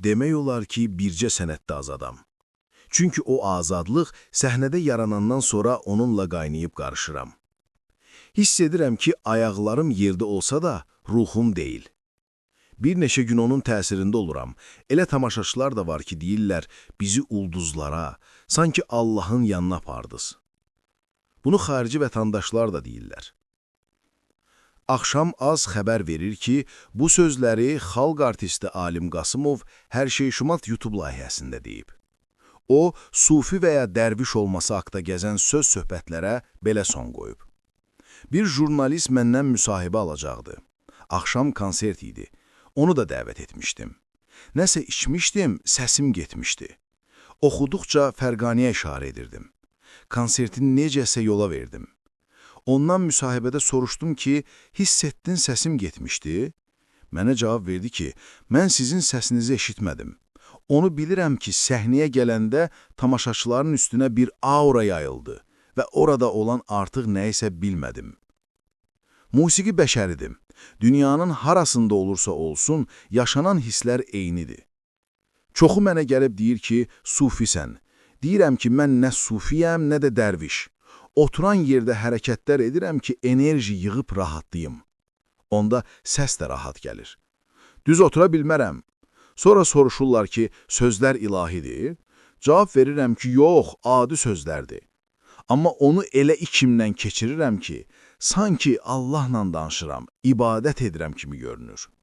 Demək olar ki, bircə sənətdə azadam. Çünki o azadlıq səhnədə yaranandan sonra onunla qaynayıb qarışıram. Hiss edirəm ki, ayaqlarım yerdə olsa da, ruhum deyil. Bir neçə gün onun təsirində oluram. Elə tamaşaçılar da var ki, deyirlər, bizi ulduzlara, sanki Allahın yanına apardız. Bunu xarici vətəndaşlar da deyirlər. Axşam az xəbər verir ki, bu sözləri xalq artisti Alim Qasımov Hər Şey Şumat YouTube layihəsində deyib. O, sufi və ya dərviş olması haqda gəzən söz söhbətlərə belə son qoyub. Bir jurnalist məndən müsahibə alacaqdı. Axşam konsert idi. Onu da dəvət etmişdim. Nəsə içmişdim, səsim getmişdi. Oxuduqca Fərqaniyə işarə edirdim. Konsertin necəsə yola verdim. Ondan müsahibədə soruşdum ki, hiss etdin səsim getmişdi? Mənə cavab verdi ki, mən sizin səsinizi eşitmədim. Onu bilirəm ki, səhnəyə gələndə tamaşaçıların üstünə bir aura yayıldı və orada olan artıq nəyisə bilmədim. Musiqi bəşəridir. Dünyanın harasında olursa olsun, yaşanan hisslər eynidir. Çoxu mənə gəlib deyir ki, sufisən. Deyirəm ki, mən nə sufiyəm, nə də dərviş. Oturan yerdə hərəkətlər edirəm ki, enerji yığıb rahatlayım. Onda səs də rahat gəlir. Düz otura bilmərəm. Sonra soruşurlar ki, sözlər ilahidir. Cavab verirəm ki, yox, adi sözlərdir. Amma onu elə içimdən keçirirəm ki, sanki Allahla danışıram, ibadət edirəm kimi görünür.